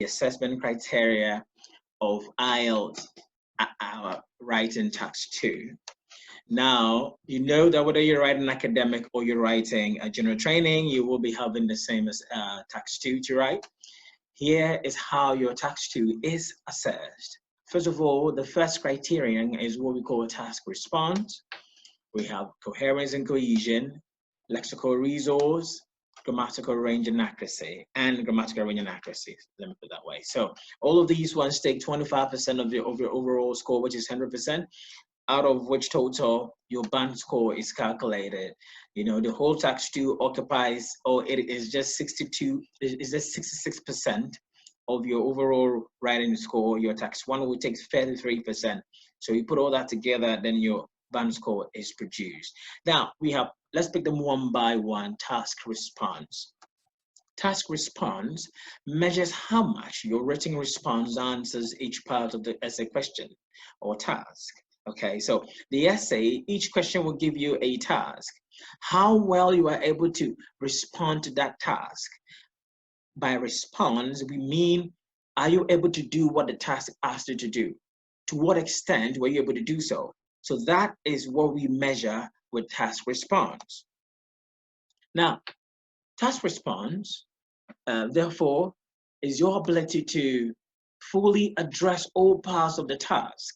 assessment criteria of IELTS writing task 2. Now, you know that whether you're writing academic or you're writing a general training, you will be having the same as task 2 to write. Here is how your task 2 is assessed. First of all, the first criterion is what we call a task response. We have coherence and cohesion, lexical resource, grammatical range and accuracy, and grammatical range and accuracy. Let me put it that way. So all of these ones take 25% of your overall score, which is 100%, out of which total your band score is calculated. You know, the whole task 2 occupies, or it is just 66% of your overall writing score. Your task 1 will take 33%. So you put all that together, then your band score is produced. Now we have, let's pick them one by one. Task response. Task response measures how much your written response answers each part of the essay question or task. Okay, so the essay, each question will give you a task. How well you are able to respond to that task. By response, we mean, are you able to do what the task asked you to do? To what extent were you able to do so? So that is what we measure with task response. Now, task response, therefore, is your ability to fully address all parts of the task,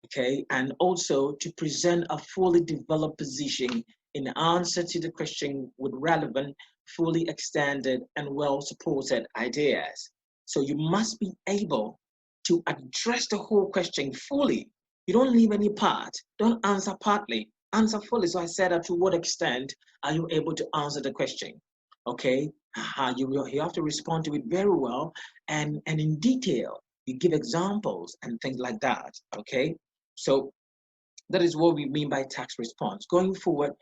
okay, and also to present a fully developed position in answer to the question with relevant, fully extended, and well-supported ideas. So you must be able to address the whole question fully. You don't leave any part. Don't answer partly. Answer fully. So I said that, to what extent are you able to answer the question? Okay, you have to respond to it very well and in detail. You give examples and things like that. Okay, so that is what we mean by task response. Going forward,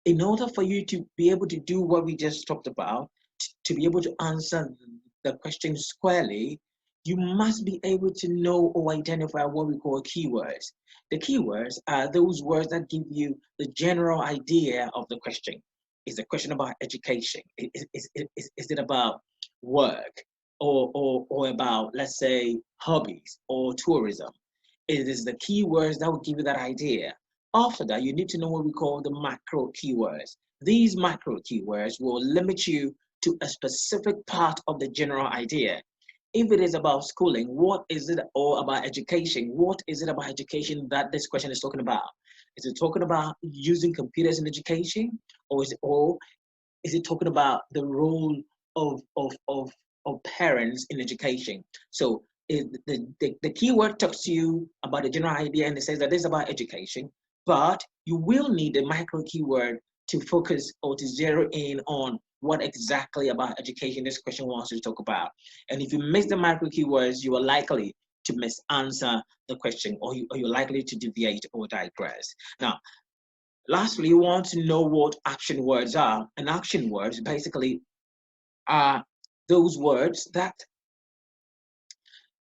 in order for you to be able to do what we just talked about, to be able to answer the question squarely, you must be able to know or identify what we call keywords. The keywords are those words that give you the general idea of the question. Is the question about education? Is it about work or about, let's say, hobbies or tourism? It is the keywords that will give you that idea. After that, you need to know what we call the macro keywords. These macro keywords will limit you to a specific part of the general idea. If it is about schooling, what is it, or about education, what is it about education that this question is talking about? Is it talking about using computers in education, or is it talking about the role of parents in education? So the keyword talks to you about the general idea and it says that this is about education, but you will need a micro keyword to focus or to zero in on what exactly about education this question wants you to talk about. And if you miss the micro keywords, you are likely to misanswer the question, or you're likely to deviate or digress. Now, lastly, you want to know what action words are. And action words basically are those words that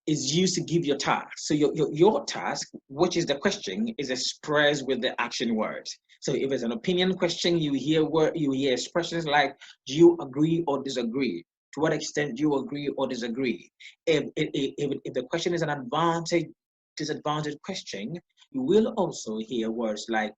is used to give your task. So your task, which is the question, is expressed with the action words. So if it's an opinion question, you hear expressions like, do you agree or disagree? To what extent do you agree or disagree? If the question is an disadvantage question, you will also hear words like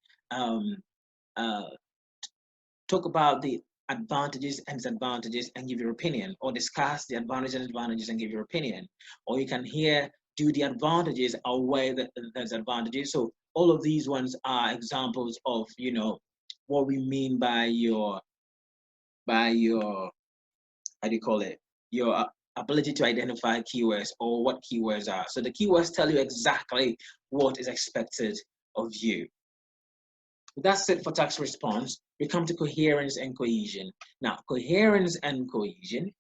talk about the advantages and disadvantages and give your opinion, or discuss the advantages and disadvantages and give your opinion. Or you can hear, do the advantages outweigh the disadvantages? So all of these ones are examples of, you know, what we mean by your how do you call it, your ability to identify keywords, or what keywords are. So the keywords tell you exactly what is expected of you. That's it for task response. We come to coherence and cohesion. Now, coherence and cohesion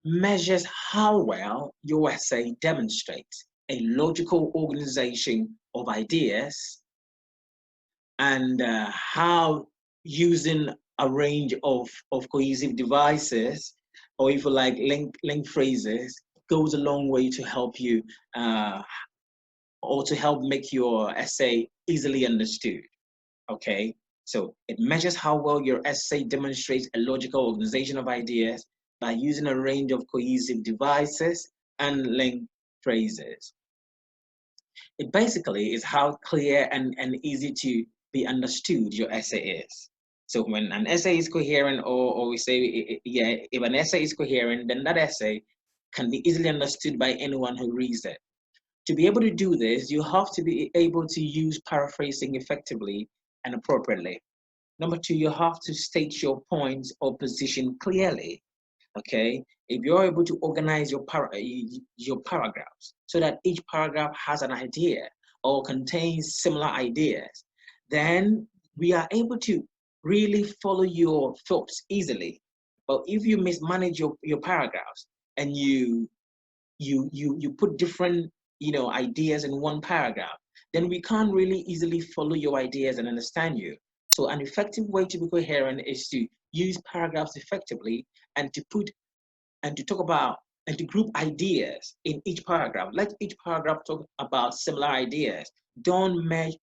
measures how well your essay demonstrates a logical organization of ideas, and how using a range of cohesive devices, or if you like link phrases, goes a long way to help you or to help make your essay easily understood. Okay, so it measures how well your essay demonstrates a logical organization of ideas, by using a range of cohesive devices and linked phrases. It basically is how clear and easy to be understood your essay is. So when an essay is coherent, or we say, yeah, if an essay is coherent, then that essay can be easily understood by anyone who reads it. To be able to do this, you have to be able to use paraphrasing effectively and appropriately. Number two, you have to state your points or position clearly. Okay, if you're able to organize your paragraphs so that each paragraph has an idea or contains similar ideas, then we are able to really follow your thoughts easily. But if you mismanage your paragraphs and you put different ideas in one paragraph, then we can't really easily follow your ideas and understand you. So an effective way to be coherent is to use paragraphs effectively and to talk about and to group ideas in each paragraph. Let each paragraph talk about similar ideas. Don't make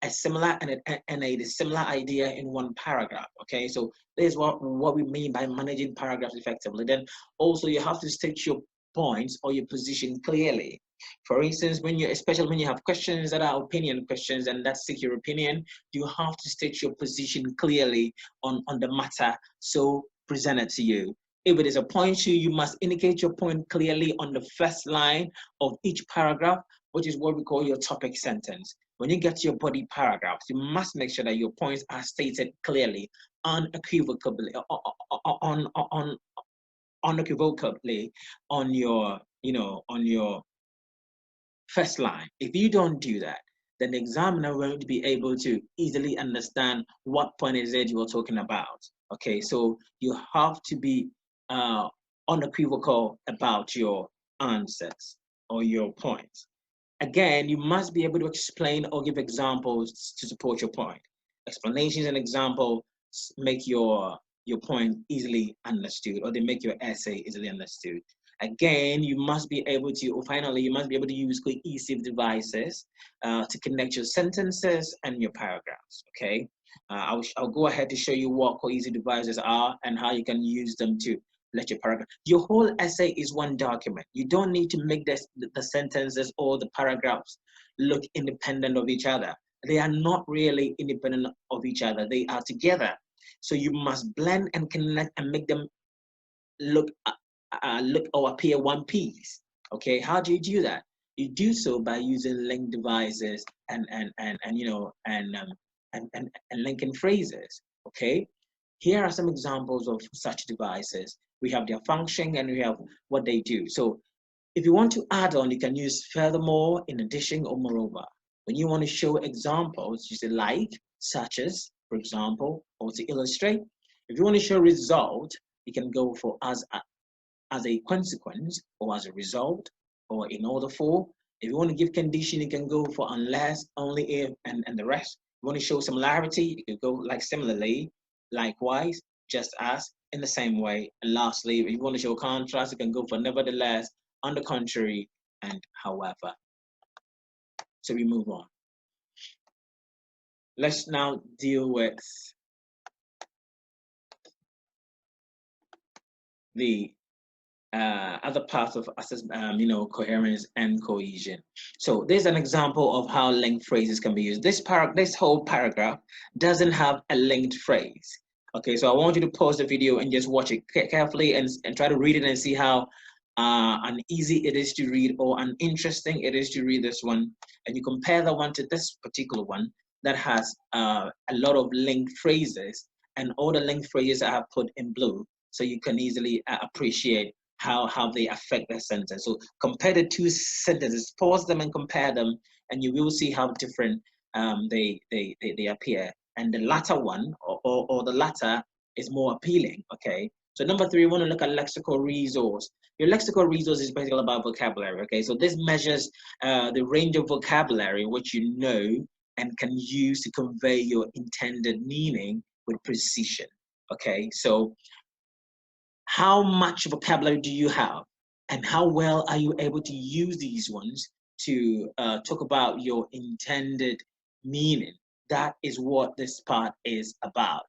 a similar and a dissimilar idea in one paragraph. Okay, so this is what we mean by managing paragraphs effectively. Then also you have to state your points or your position clearly. For instance, especially when you have questions that are opinion questions and that seek your opinion, you have to state your position clearly on the matter so presented to you. If it is a point to you, must indicate your point clearly on the first line of each paragraph, which is what we call your topic sentence. When you get to your body paragraphs, you must make sure that your points are stated clearly, unequivocally, unequivocally on your, on your first line. If you don't do that, then the examiner won't be able to easily understand what point is it you are talking about. Okay, so you have to be unequivocal about your answers or your points. Again, you must be able to explain or give examples to support your point. Explanations and examples make your point easily understood, or they make your essay easily understood. Again, you must be able to, or finally, you must be able to use cohesive devices to connect your sentences and your paragraphs, okay? I'll go ahead to show you what cohesive devices are and how you can use them to let your paragraph. Your whole essay is one document. You don't need to make the sentences or the paragraphs look independent of each other. They are not really independent of each other. They are together. So you must blend and connect and make them look or appear one piece. Okay, how do you do that? You do so by using link devices and linking phrases. Okay, here are some examples of such devices. We have their function and we have what they do. So if you want to add on, you can use furthermore, in addition, or moreover. When you want to show examples, you say like, such as, for example, or to illustrate. If you want to show result, you can go for as a consequence, or as a result, or in order for. If you want to give condition, you can go for unless, only if, and the rest. If you want to show similarity, you can go like similarly, likewise, just as, in the same way. And lastly, if you want to show contrast, you can go for nevertheless, on the contrary, and however. So we move on. Let's now deal with the other parts of coherence and cohesion. So there's an example of how linked phrases can be used. This whole paragraph doesn't have a linked phrase. Okay, so I want you to pause the video and just watch it carefully and try to read it and see how uneasy it is to read or uninteresting it is to read this one. And you compare that one to this particular one that has a lot of linked phrases, and all the linked phrases are put in blue, so you can easily appreciate how they affect the sentence. So compare the two sentences, pause them and compare them, and you will see how different they appear. And the latter one, or the latter, is more appealing. Okay. So number 3, we want to look at lexical resource. Your lexical resource is basically about vocabulary. Okay. So this measures the range of vocabulary which you know and can use to convey your intended meaning with precision. Okay. So how much vocabulary do you have, and how well are you able to use these ones to talk about your intended meaning? That is what this part is about.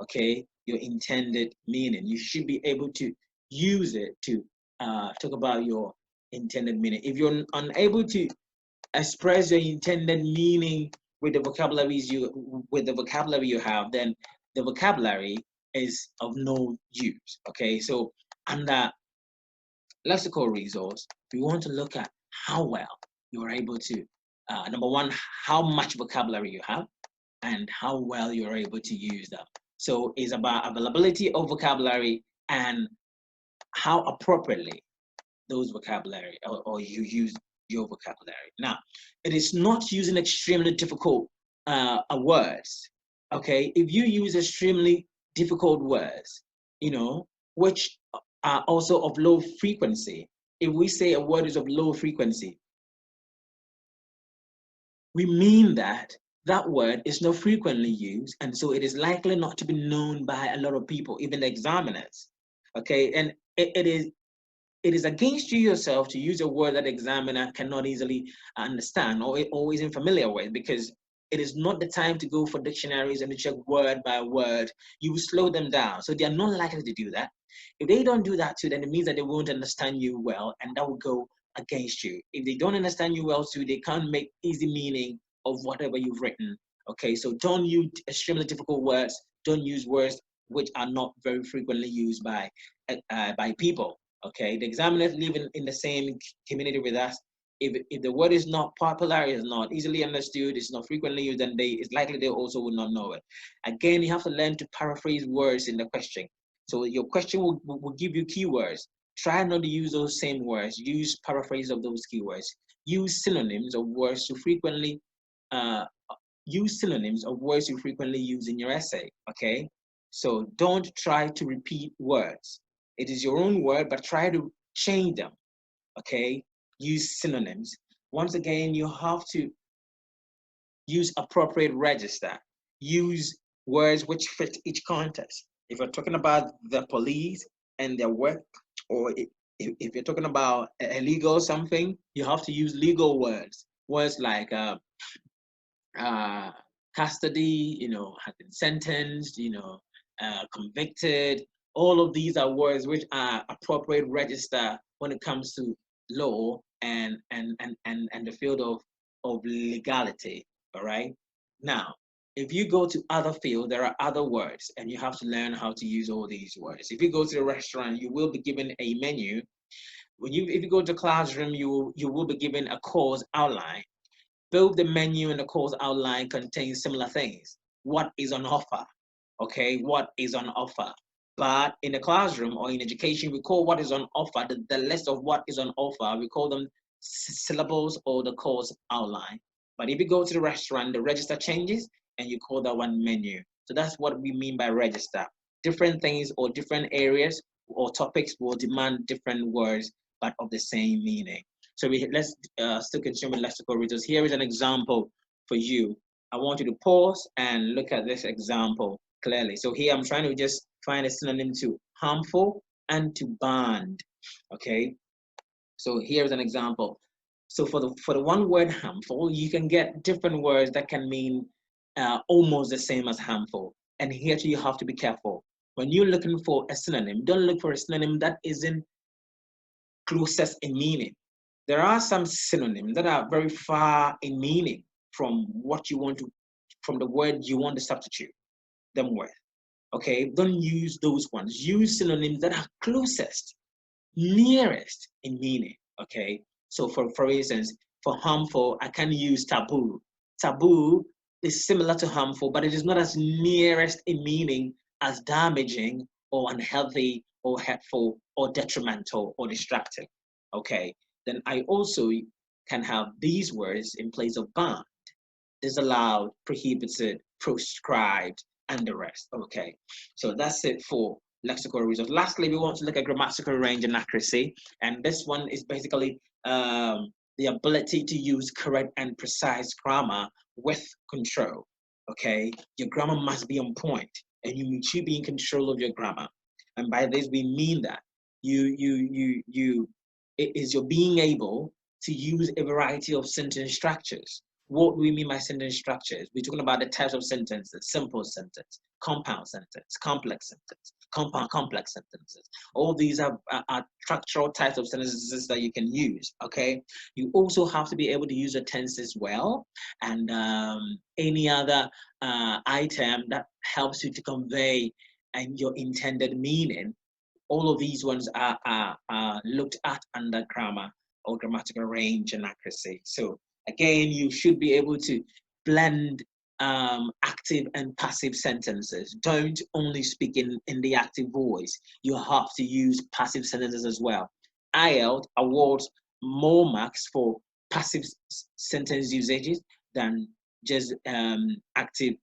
Okay, your intended meaning. You should be able to use it to talk about your intended meaning. If you're unable to express your intended meaning with the vocabulary you have, then the vocabulary is of no use. Okay, so under lexical resource, we want to look at how well you're able to, number one, how much vocabulary you have and how well you're able to use them. So it's about availability of vocabulary and how appropriately those vocabulary or you use your vocabulary. Now, it is not using extremely difficult words. Okay, if you use extremely difficult words, which are also of low frequency. If we say a word is of low frequency, we mean that that word is not frequently used, and so it is likely not to be known by a lot of people, even the examiners. Okay, and it is against you yourself to use a word that the examiner cannot easily understand or isn't familiar with, because it is not the time to go for dictionaries and to check word by word. You will slow them down. So they are not likely to do that. If they don't do that too, then it means that they won't understand you well, and that will go against you. If they don't understand you well too, they can't make easy meaning of whatever you've written. Okay, so don't use extremely difficult words. Don't use words which are not very frequently used by people. Okay, the examiners live in the same community with us. If the word is not popular, is not easily understood, it's not frequently used, then it's likely they also will not know it. Again, you have to learn to paraphrase words in the question. So your question will give you keywords. Try not to use those same words. Use paraphrase of those keywords. Use synonyms of words you frequently use in your essay. Okay, so don't try to repeat words. It is your own word, but try to change them. Okay, use synonyms. Once again, you have to use appropriate register. Use words which fit each context. If you're talking about the police and their work, or if you're talking about a legal something, you have to use legal words. Words like custody, have been sentenced, convicted. All of these are words which are appropriate register when it comes to law and the field of legality. All right. Now, if you go to other fields, there are other words, and you have to learn how to use all these words. If you go to a restaurant, you will be given a menu. If you go to a classroom, you will be given a course outline. Both the menu and the course outline contain similar things. What is on offer? Okay, what is on offer? But in the classroom or in education, we call what is on offer, the list of what is on offer, we call them syllables or the course outline. But if you go to the restaurant, the register changes and you call that one menu. So that's what we mean by register. Different things or different areas or topics will demand different words, but of the same meaning. So let's still continue with lexical resource. Here is an example for you. I want you to pause and look at this example clearly. So here I'm trying to just find a synonym to harmful and to banned. Okay. So here's an example. So for the one word harmful, you can get different words that can mean almost the same as harmful. And here too, you have to be careful. When you're looking for a synonym, don't look for a synonym that isn't closest in meaning. There are some synonyms that are very far in meaning from from the word you want to substitute them with. Okay, don't use those ones. Use synonyms that are closest, nearest in meaning. Okay, so for instance, for harmful, I can use taboo. Taboo is similar to harmful, but it is not as nearest in meaning as damaging or unhealthy or hurtful or detrimental or distracting. Okay, then I also can have these words in place of banned, disallowed, prohibited, proscribed, and the rest. Okay, so that's it for lexical resource. Lastly, we want to look at grammatical range and accuracy, and this one is basically the ability to use correct and precise grammar with control. Okay, your grammar must be on point, and you should be in control of your grammar. And by this, we mean that it is your being able to use a variety of sentence structures What do we mean by sentence structures? We're talking about the types of sentences: simple sentence, compound sentence, complex sentence, compound complex sentences. All these are structural types of sentences that you can use. Okay. You also have to be able to use the tenses well, and any other item that helps you to convey and your intended meaning. All of these ones are looked at under grammar or grammatical range and accuracy. So again, you should be able to blend active and passive sentences. Don't only speak in the active voice. You have to use passive sentences as well. IELTS awards more marks for passive sentence usages than just active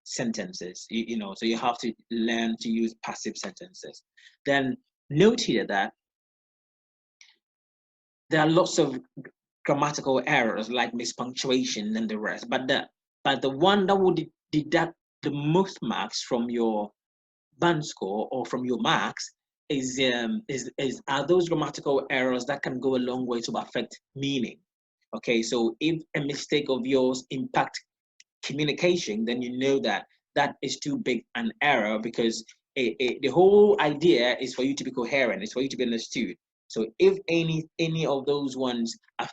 sentences, so you have to learn to use passive sentences. Then note here that there are lots of grammatical errors like mispunctuation and the rest, but the one that would deduct the most marks from your band score or from your marks is are those grammatical errors that can go a long way to affect meaning. Okay, so if a mistake of yours impact communication, then you know that that is too big an error, because the whole idea is for you to be coherent, it's for you to be understood. So if any of those ones affect